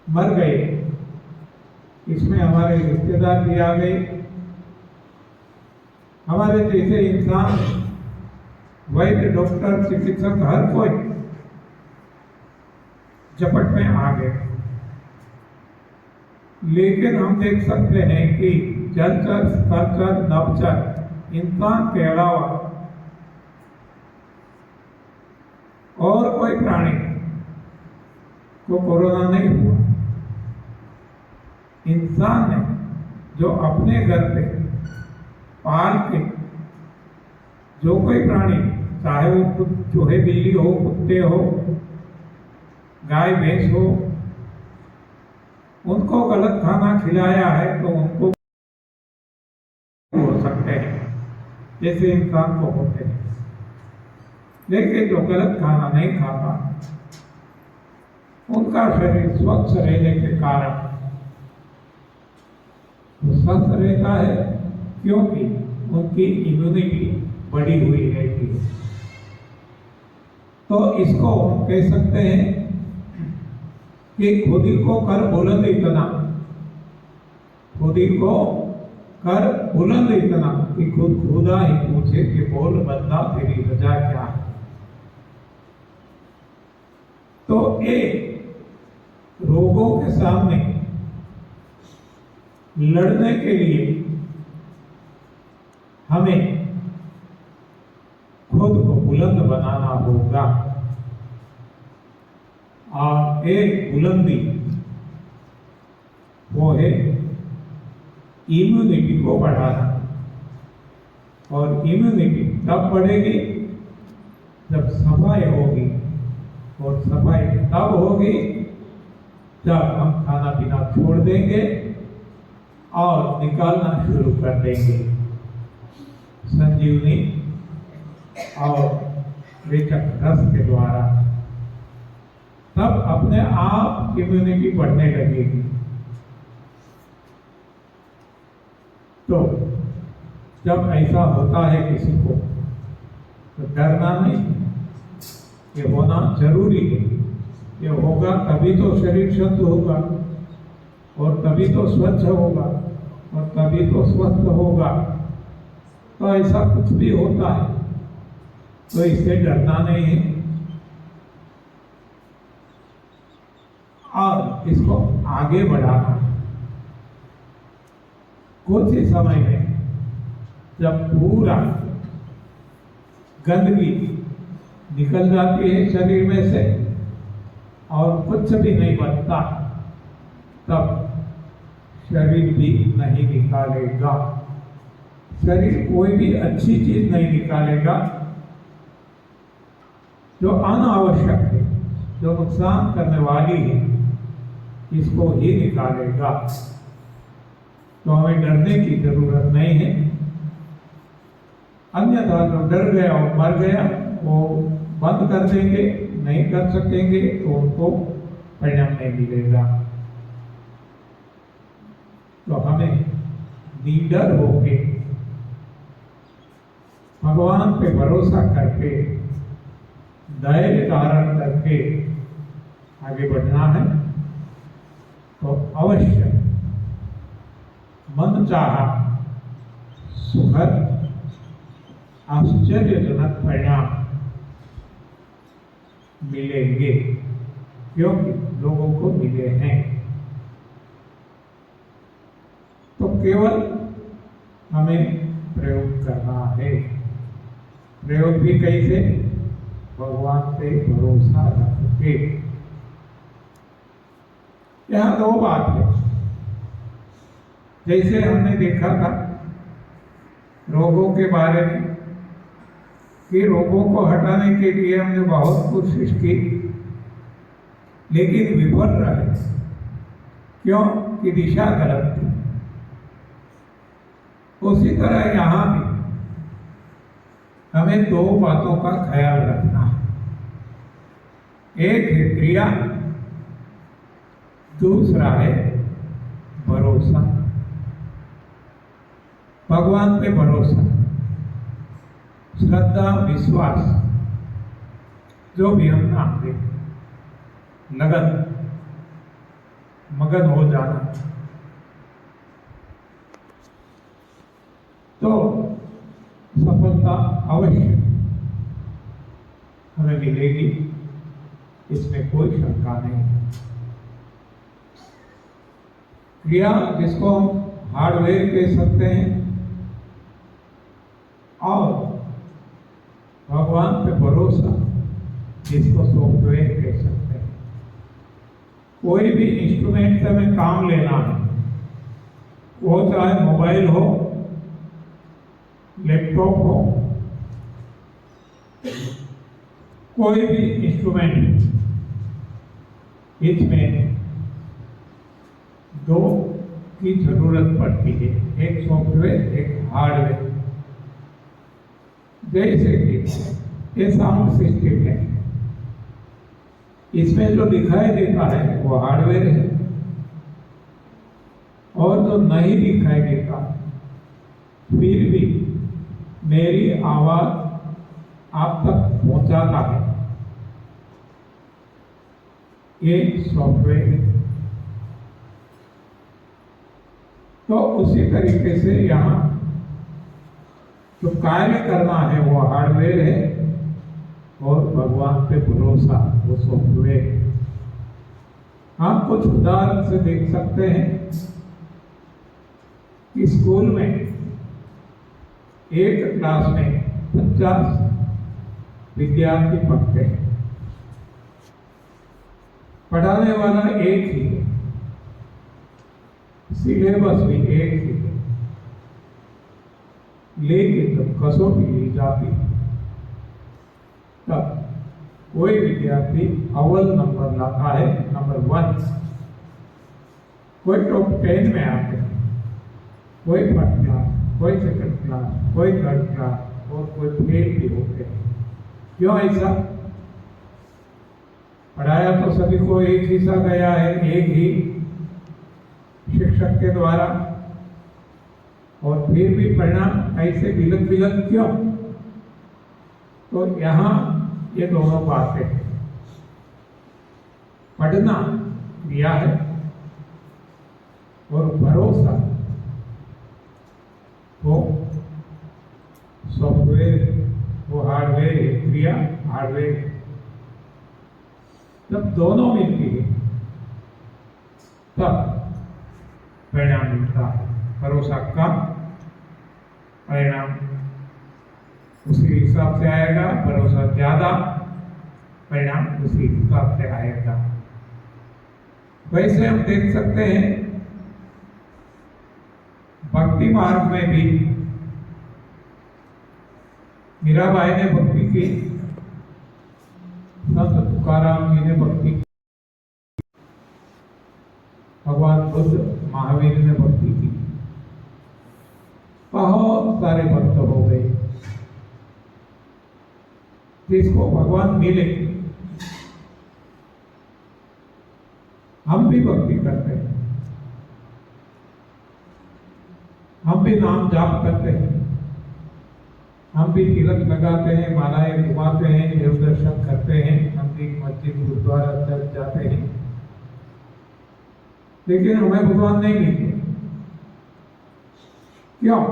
मर गए, इसमें हमारे रिश्तेदार भी आ गए, हमारे जैसे इंसान, वैद्य, डॉक्टर, चिकित्सक, हर कोई झपट में आ गए। लेकिन हम देख सकते हैं कि जलचर, स्थलचर, नभचर, इंसान के अलावा और कोई प्राणी को कोरोना नहीं हुआ। इंसान ने जो अपने घर पे पाल के जो कोई प्राणी, चाहे वो चूहे, बिल्ली हो, कुत्ते हो, गाय, भैंस हो, उनको गलत खाना खिलाया है तो उनको हो सकते हैं जैसे इंसान को होते हैं। लेकिन जो गलत खाना नहीं खाता उनका शरीर स्वस्थ रहने के कारण वो स्वस्थ रहता है, क्योंकि उनकी इम्यूनिटी बढ़ी हुई रहती है। तो इसको हम कह सकते हैं कि खुद ही को कर बुलंद इतना, खुद ही को कर बुलंद इतना कि खुद खुदा ही पूछे कि बोल बंदा तेरी वजह क्या है। तो एक रोगों के सामने लड़ने के लिए हमें खुद को बुलंद बनाना होगा, और एक बुलंदी वो है इम्यूनिटी को बढ़ाना। और इम्यूनिटी तब बढ़ेगी जब सफाई होगी, और सफाई तब होगी जब हम खाना पीना छोड़ देंगे और निकालना शुरू कर देंगे संजीवनी और रेचक रस के द्वारा। तब अपने आप इम्यूनिटी बढ़ने लगेगी। तो जब ऐसा होता है किसी को तो डरना नहीं, ये होना जरूरी है। ये होगा तभी तो शरीर शुद्ध होगा, और तभी तो स्वच्छ होगा, और तभी तो स्वस्थ होगा। तो ऐसा कुछ भी होता है तो इससे डरना नहीं है, और इसको आगे बढ़ाना है। कुछ ही समय में जब पूरा गंदगी निकल जाती है शरीर में से और कुछ भी नहीं बचता, तब शरीर भी नहीं निकालेगा। शरीर कोई भी अच्छी चीज नहीं निकालेगा जो अनावश्यक है, जो नुकसान करने वाली है, इसको ही निकालेगा। तो हमें डरने की जरूरत नहीं है। अन्यथा जो डर गया और मर गया वो बंद कर देंगे, नहीं कर सकेंगे तो उनको परिणाम नहीं मिलेगा। तो हमें निडर होके भगवान पे भरोसा करके धैर्य धारण करके आगे बढ़ना है। तो अवश्य मन चाहा सुखद आश्चर्यजनक परिणाम मिलेंगे, क्योंकि लोगों को मिले हैं। तो केवल हमें प्रयोग करना है। प्रयोग भी कैसे? भगवान पे भरोसा रख के। यहाँ दो बात है। जैसे हमने देखा था रोगों के बारे में कि रोगों को हटाने के लिए हमने बहुत कोशिश की, लेकिन विफल रहे। क्यों कि दिशा गलत थी। उसी तरह यहाँ भी हमें दो बातों का ख्याल रखना है। एक है क्रिया, दूसरा है भरोसा। भगवान पे भरोसा, श्रद्धा, विश्वास, जो भी हम नाम दें, लगन, मगन हो जाना, तो सफलता अवश्य हमें मिलेगी, इसमें कोई शंका नहीं। क्रिया जिसको हम हार्डवेयर कह सकते हैं और भगवान पे भरोसा जिसको सॉफ्टवेयर कह सकते हैं। कोई भी इंस्ट्रूमेंट से हमें काम लेना है, वो चाहे मोबाइल हो, लैपटॉप हो, कोई भी इंस्ट्रूमेंट, इसमें दो की जरूरत पड़ती है, एक सॉफ्टवेयर, एक हार्डवेयर। जैसे कि ये साउंड सिस्टम है, इसमें जो दिखाई देता है वो हार्डवेयर है, और जो नहीं दिखाई देता फिर भी मेरी आवाज आप तक पहुंचाता है, ये सॉफ्टवेयर है। तो उसी तरीके से यहाँ जो कार्य करना है वो हार्डवेयर है, और भगवान पे भरोसा वो सॉफ्टवेयर। हम कुछ उदाहरण से देख सकते हैं कि स्कूल में एक क्लास में 50 विद्यार्थी पढ़ते हैं, पढ़ाने वाला एक ही है, सिलेबस भी एक ही है, लेकिन जब कसौटी ली जाती तब कोई विद्यार्थी अव्वल नंबर लाता है, नंबर 1, कोई टॉप 10 में आते हैं, कोई फर्स्ट क्लास, कोई सेकंड क्लास, कोई थर्ड क्लास, और कोई फेल भी होते हैं। क्यों ऐसा? पढ़ाया तो सभी को एक ही सा गया है, एक ही शिक्षक के द्वारा, और फिर भी परिणाम ऐसे विलग विलग क्यों? तो यहाँ ये दोनों बातें हैं। पढ़ना क्रिया है और भरोसा वो सॉफ्टवेयर, वो हार्डवेयर है, क्रिया हार्डवेयर है। जब दोनों मिलती है तब परिणाम मिलता है। भरोसा कम, परिणाम उसी हिसाब से आएगा, भरोसा ज्यादा, परिणाम उसी हिसाब से आएगा। वैसे हम देख सकते हैं भक्ति मार्ग में भी मीराबाई ने भक्ति की, संत तुकाराम जी ने भक्ति की, भगवान बुद्ध महावीर ने भक्ति की, बहुत सारे भक्त हो गए जिसको भगवान मिले। हम भी भक्ति करते हैं, हम भी नाम जाप करते हैं, हम भी तिलक लगाते हैं, मालाएं घुमाते हैं, देव दर्शन करते हैं, हम भी मस्जिद गुरुद्वारा चर्च जाते हैं, लेकिन हमें भगवान नहीं मिलते। क्यों?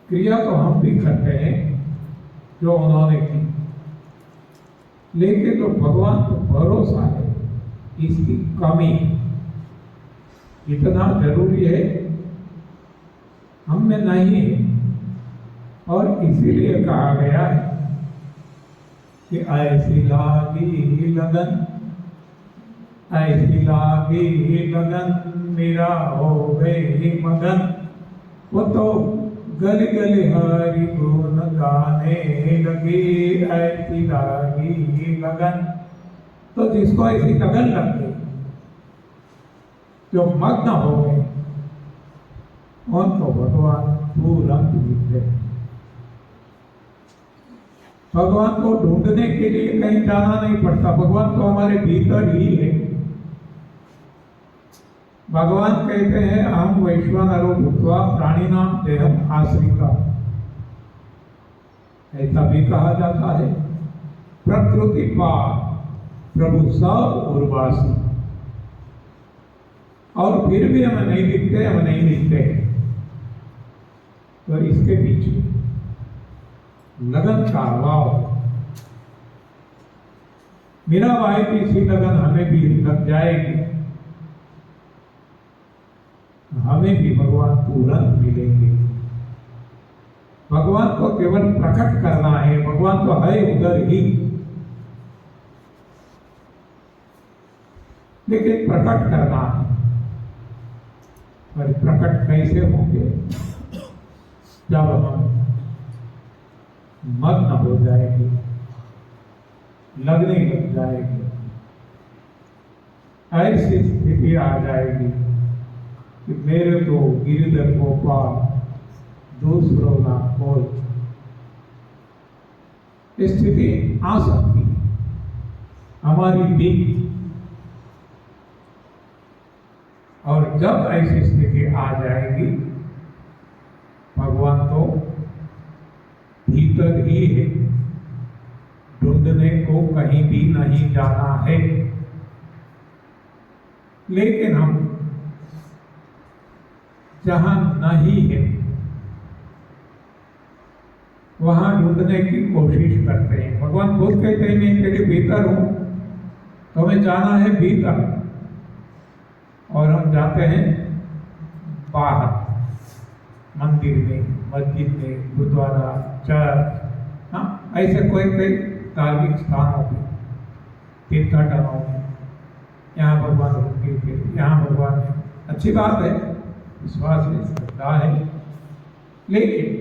क्रिया तो हम भी करते हैं जो उन्होंने की, लेकिन जो भगवान को भरोसा है इसकी कमी इतना जरूरी है हम में नहीं है। और इसीलिए कहा गया है कि ऐसी लागी लगन, ऐसी लागी लगन, मेरा हो गए मगन। वो तो गली गली हरि गुण गाने लगी, ऐसी लागी लगन। तो जिसको ऐसी लगन लग गई जो मग्न हो गए उनको भगवान तुरंत मिलते हैं। भगवान को ढूंढने के लिए कहीं जाना नहीं पड़ता, भगवान तो हमारे भीतर ही है। भगवान कहते हैं अहम वैश्वानरो भूत्वा प्राणिनाम देहम आश्रिता, ऐसा भी कहा जाता है। प्रकृति पार प्रभु सब उर्वासी, और फिर भी हमें नहीं दिखते, हमें नहीं दिखते। तो इसके पीछे लगन का अभाव। मीराबाई की इसी लगन हमें भी लग जाएगी, हमें भी भगवान तुरंत मिलेंगे। भगवान को केवल प्रकट करना है, भगवान तो है उधर ही, लेकिन प्रकट करना है। पर प्रकट कैसे होंगे? जब हम मग्न हो जाएंगे, लगने लग जाएंगे, ऐसी स्थिति आ जाएगी कि मेरे तो गिरधर गोपाल दूसरों ना कोई, स्थिति आ सकती है हमारी भी। और जब ऐसी स्थिति आ जाएगी, भगवान तो भीतर ही है, ढूंढने को कहीं भी नहीं जाना है। लेकिन हम जहां नहीं है वहां ढूंढने की कोशिश करते हैं। भगवान खुद कहते हैं मैं तेरे भीतर हूं, तो हमें जाना है भीतर, और हम जाते हैं बाहर, मंदिर में, मस्जिद में, गुरुद्वारा, चर्च, हाँ, ऐसे कोई कोई धार्मिक स्थानों पे, तीर्थाटनों में, यहाँ भगवान रुके थे, यहाँ भगवान है, अच्छी बात है, विश्वास है, श्रद्धा है। लेकिन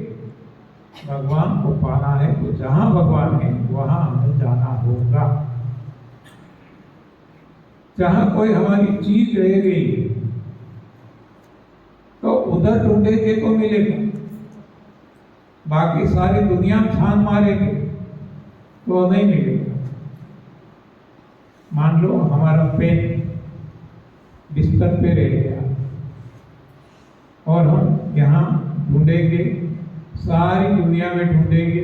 भगवान को पाना है तो जहाँ भगवान है वहाँ हमें जाना होगा। जहाँ कोई हमारी चीज रह गई तो उधर ढूंढेंगे तो मिलेगा, बाकी सारी दुनिया छान मारेंगे तो नहीं मिलेगा। मान लो हमारा पेन बिस्तर पे रह गया और हम यहाँ ढूंढेंगे, सारी दुनिया में ढूंढेंगे,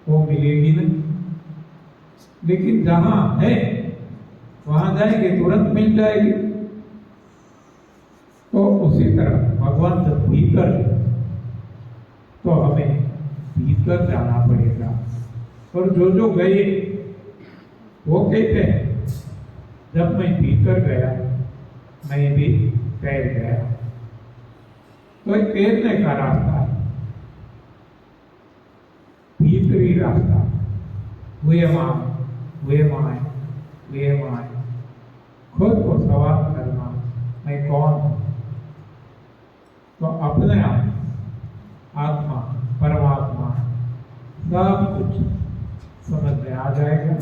वो मिलेगी नहीं। लेकिन जहाँ है वहां जाएंगे तुरंत मिल जाएगी। तो उसी तरह भगवान जब भीतर है तो हमें भीतर जाना पड़ेगा। और जो गए वो कहते हैं जब मैं भीतर गया मैं भी तैर गया। तो एक तैरने का रास्ता है, भीतरी रास्ता, वे माए खुद को सवाल करना मैं कौन हूं। तो अपने आप आत्मा परमात्मा सब कुछ समझ में आ जाएगा।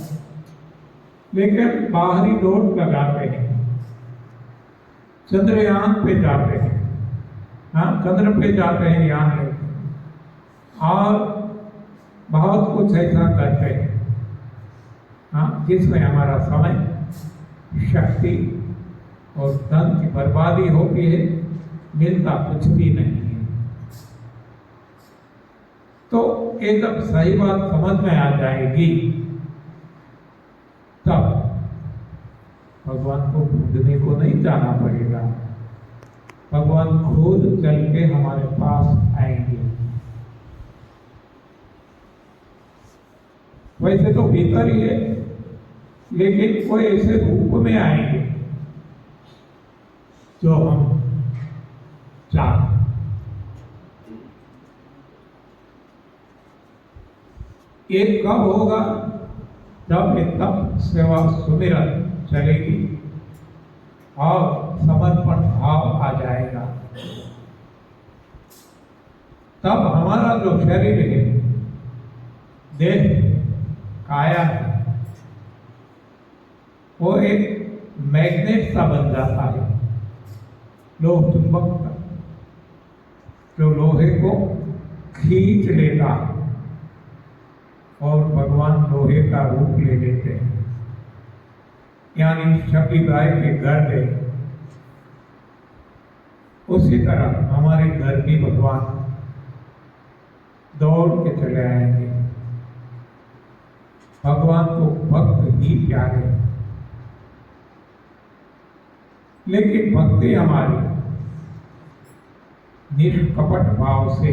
लेकिन बाहरी दौड़ लगाते हैं, चंद्रयान पे जाते हैं, हाँ चंद्र पे जाते हैं यान लेते, और बहुत कुछ ऐसा करते हैं हाँ जिसमें हमारा समय, शक्ति और धन की बर्बादी होती है, मिलता कुछ भी नहीं है। तो एकदम सही बात समझ में आ जाएगी, तब भगवान को ढूंढने को नहीं जाना पड़ेगा, भगवान खुद चल के हमारे पास आएंगे। वैसे तो भीतर ही है, लेकिन कोई ऐसे रूप में आएंगे जो हम चाहते। ये कब होगा? जब ये तप सेवा सुमिरन चलेगी और समर्पण भाव आ जाएगा, तब हमारा जो शरीर है, देह, काया है, वो एक मैग्नेट सा बन जाता है। लोह चुंबक जो लोहे को खींच लेता और भगवान लोहे का रूप ले लेते हैं, यानी शबरी गाय के घर गए, उसी तरह हमारे घर भी भगवान दौड़ के चले आएंगे। भगवान को भक्त ही प्यारे, लेकिन भक्ति हमारी निष्कपट भाव से,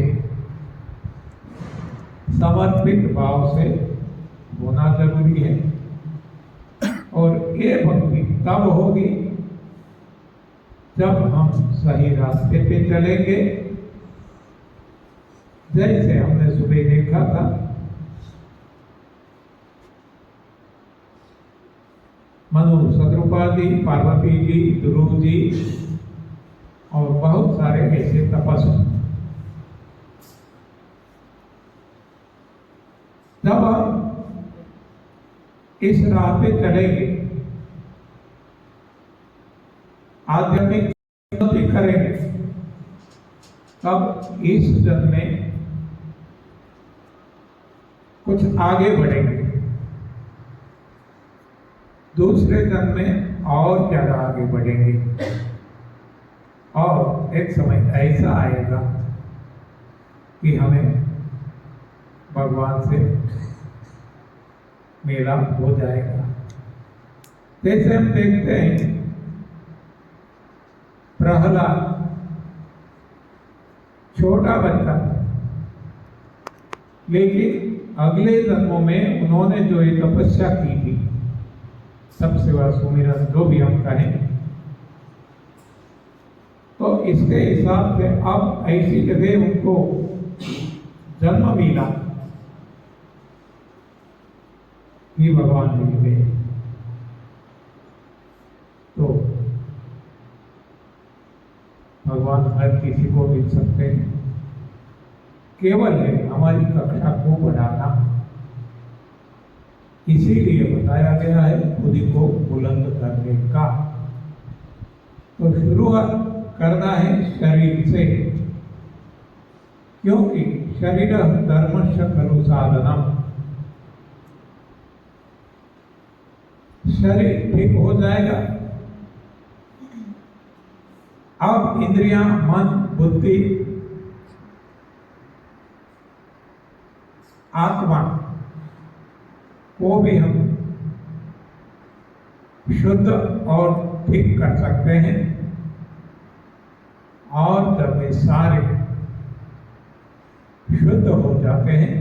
समर्पित भाव से होना जरूरी है। और ये भक्ति तब होगी जब हम सही रास्ते पे चलेंगे। जैसे हमने सुबह देखा था, मनु शत्रुपा जी, पार्वती जी, ध्रुव जी और बहुत सारे ऐसे तपस्वी, जब हम इस राह पे चलेंगे, आध्यात्मिक उन्नति करेंगे, तब इस जन्म में कुछ आगे बढ़ेंगे, दूसरे जन्म में और ज्यादा आगे बढ़ेंगे। और एक समय ऐसा आएगा कि हमें भगवान से मेला हो जाएगा। जैसे हम देखते हैं प्रहलाद छोटा बच्चा, लेकिन अगले जन्मों में उन्होंने जो ये तपस्या की थी, सब सेवा सुमिरन जो भी हम कहें, तो इसके हिसाब से अब ऐसी जगह उनको जन्म मिला कि भगवान मिल गए। तो भगवान हर किसी को मिल सकते हैं, केवल है हमारी कक्षा को बढ़ाना। इसीलिए बताया गया है खुदी को बुलंद करने का। तो शुरुआत करना है शरीर से, क्योंकि शरीर धर्मस्य खलु साधनम। शरीर ठीक हो जाएगा, अब इंद्रियां, मन, बुद्धि, आत्मा को भी हम शुद्ध और ठीक कर सकते हैं। और जब वे सारे शुद्ध हो जाते हैं,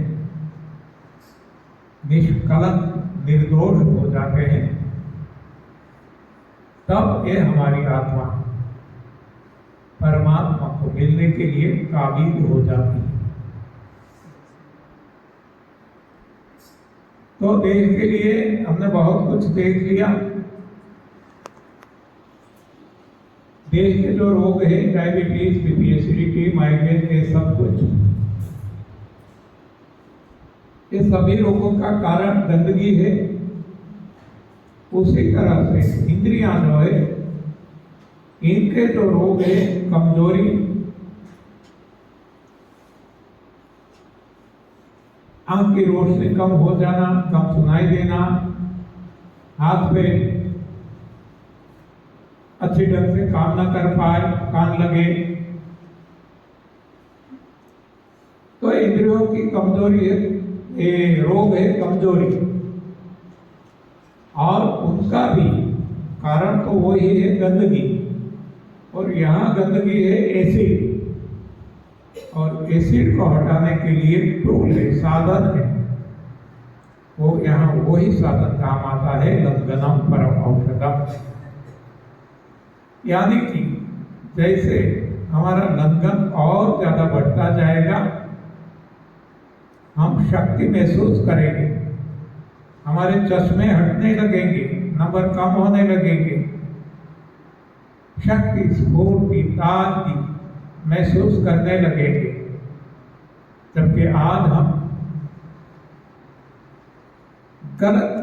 निष्कलंक निर्दोष हो जाते हैं, तब ये हमारी आत्मा परमात्मा को मिलने के लिए काबिल हो जाती है। तो देश के लिए हमने बहुत कुछ देख लिया। देश के जो रोग है, डायबिटीज, बीपी, एसिडिटी, माइग्रेन, ये सब कुछ, ये सभी रोगों का कारण गंदगी है। उसी तरह से इंद्रियां जो है, इनके जो रोग है, कमजोरी, आंख की रोशनी कम हो जाना, कम सुनाई देना, हाथ पे अच्छी ढंग से काम न कर पाए, कान लगे, तो इंद्रियों की कमजोरी है, ये रोग है कमजोरी। और उनका भी कारण तो वही है गंदगी, और यहाँ गंदगी है एसिड, और एसिड को हटाने के लिए टूल है, साधन है, वो यहाँ वही साधन काम आता है, लंघनम परम औषधम। यानी कि जैसे हमारा लंघन और ज्यादा बढ़ता जाएगा, हम शक्ति महसूस करेंगे, हमारे चश्मे हटने लगेंगे, नंबर कम होने लगेंगे, शक्ति, स्फूर्ति, ताजगी महसूस करने लगेंगे। जबकि आज हम गलत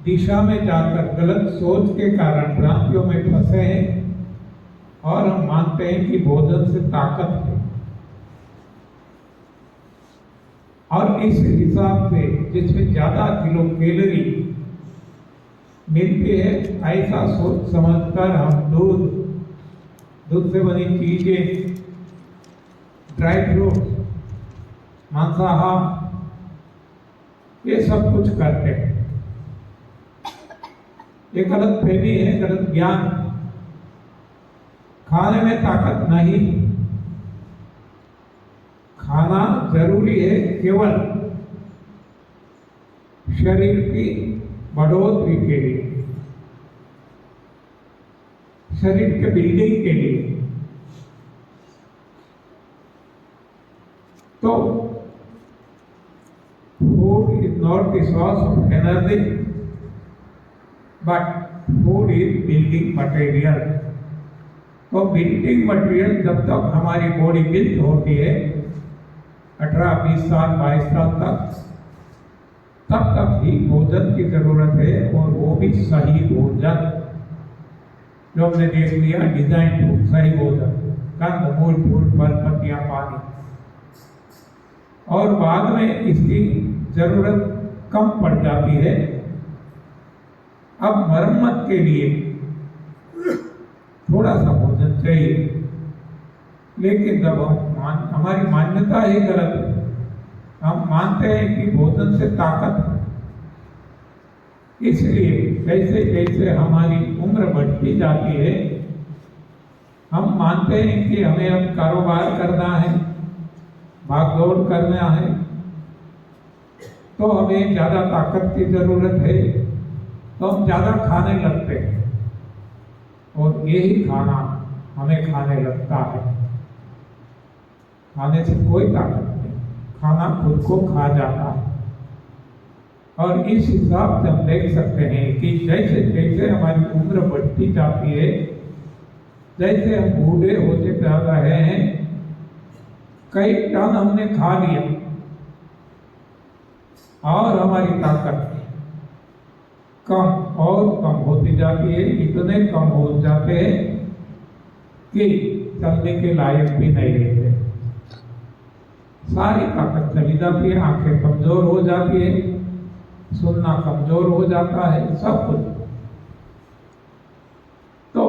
दिशा में जाकर, गलत सोच के कारण भ्रांतियों में फंसे हैं, और हम मानते हैं कि भोजन से ताकत है, और इस हिसाब से जिसमें ज्यादा किलो कैलोरी मिलती है, ऐसा सोच समझकर हम दूध से बनी चीजें, ड्राई फ्रूट, मांसाहार, ये सब कुछ करते हैं। ये गलत फहमी है, गलत ज्ञान। खाने में ताकत नहीं, खाना जरूरी है केवल शरीर की बढ़ोतरी के लिए, शरीर के बिल्डिंग के लिए। तो food is not the source of energy, but food is building material. तो बिल्डिंग मटेरियल जब तक हमारी बॉडी बिल्ड होती है 18, 20 साल, 22 साल तक, तब तक ही भोजन की जरूरत है, और वो भी सही भोजन, जो हमने देख लिया डिजाइन फूड, सही भोजन, कंद, मूल, फूल, फल, पत्तियां, पानी। और बाद में इसकी जरूरत कम पड़ जाती है। अब मरम्मत के लिए थोड़ा सा भोजन चाहिए, लेकिन जब हमारी मान्यता ही गलत है, हम मानते हैं कि भोजन से ताकत है, इसलिए जैसे जैसे हमारी उम्र बढ़ती जाती है, हम मानते हैं कि हमें अब कारोबार करना है, भागदौड़ करना है, तो हमें ज्यादा ताकत की जरूरत है, तो हम ज्यादा खाने लगते हैं, और यही खाना हमें खाने लगता है। खाने से कोई ताकत नहीं, खाना खुद को खा जाता है। और इस हिसाब से हम देख सकते हैं कि जैसे जैसे हमारी उम्र बढ़ती जाती है, जैसे हम बूढ़े होते जा रहे हैं, कई टन हमने खा लिया और हमारी ताकत कम और कम होती जाती है। इतने कम हो जाते हैं कि चलने के लायक भी नहीं रहते, सारी ताकत चली जाती है, आंखें कमजोर हो जाती है, सुनना कमजोर हो जाता है, सब कुछ। तो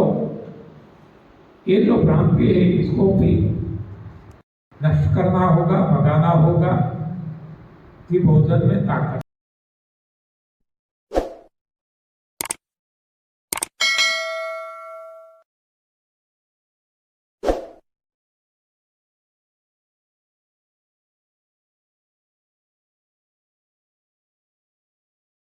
ये जो भ्रांति है, इसको भी नष्ट करना होगा, भगाना होगा कि भोजन में ताकत